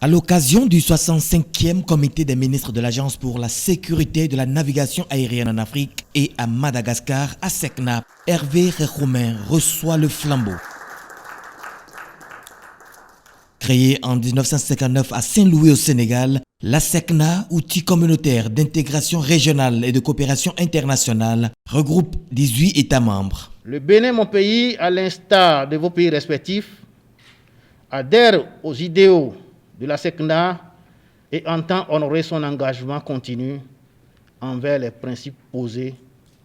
À l'occasion du 65e comité des ministres de l'Agence pour la sécurité de la navigation aérienne en Afrique et à Madagascar, à Sekna, Hervé Rekhomen reçoit le flambeau. Créée en 1959 à Saint-Louis au Sénégal, la SECNA, outil communautaire d'intégration régionale et de coopération internationale, regroupe 18 États membres. Le Bénin, mon pays, à l'instar de vos pays respectifs, adhère aux idéaux de la SECNA et entend honorer son engagement continu envers les principes posés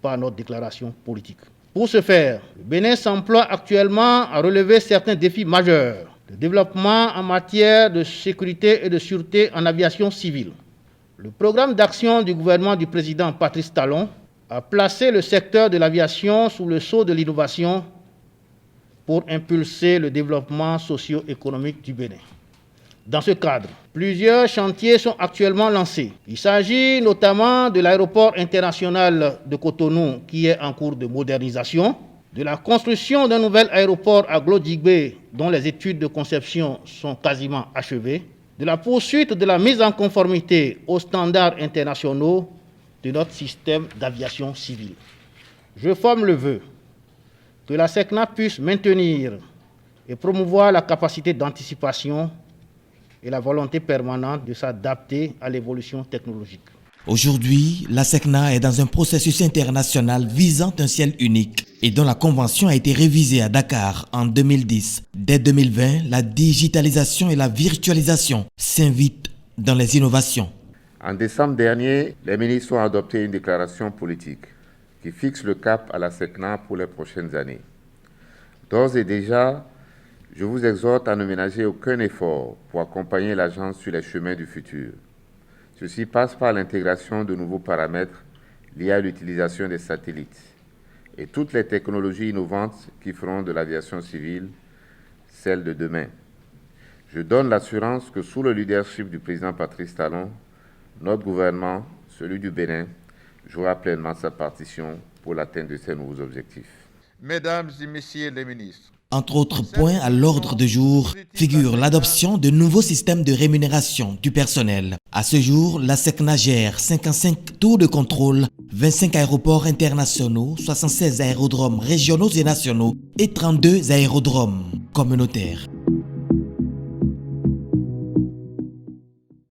par notre déclaration politique. Pour ce faire, le Bénin s'emploie actuellement à relever certains défis majeurs. Le développement en matière de sécurité et de sûreté en aviation civile. Le programme d'action du gouvernement du président Patrice Talon a placé le secteur de l'aviation sous le sceau de l'innovation pour impulser le développement socio-économique du Bénin. Dans ce cadre, plusieurs chantiers sont actuellement lancés. Il s'agit notamment de l'aéroport international de Cotonou qui est en cours de modernisation, de la construction d'un nouvel aéroport à Glodjibé dont les études de conception sont quasiment achevées, de la poursuite de la mise en conformité aux standards internationaux de notre système d'aviation civile. Je forme le vœu que la SECNA puisse maintenir et promouvoir la capacité d'anticipation et la volonté permanente de s'adapter à l'évolution technologique. Aujourd'hui, la SECNA est dans un processus international visant un ciel unique et dont la convention a été révisée à Dakar en 2010. Dès 2020, la digitalisation et la virtualisation s'invitent dans les innovations. En décembre dernier, les ministres ont adopté une déclaration politique qui fixe le cap à la SECNA pour les prochaines années. D'ores et déjà, je vous exhorte à ne ménager aucun effort pour accompagner l'agence sur les chemins du futur. Ceci passe par l'intégration de nouveaux paramètres liés à l'utilisation des satellites et toutes les technologies innovantes qui feront de l'aviation civile celle de demain. Je donne l'assurance que sous le leadership du président Patrice Talon, notre gouvernement, celui du Bénin, jouera pleinement sa partition pour l'atteinte de ces nouveaux objectifs. Mesdames et messieurs les ministres, entre autres points à l'ordre du jour figure l'adoption de nouveaux systèmes de rémunération du personnel. À ce jour, la SECNA gère 55 tours de contrôle, 25 aéroports internationaux, 76 aérodromes régionaux et nationaux et 32 aérodromes communautaires.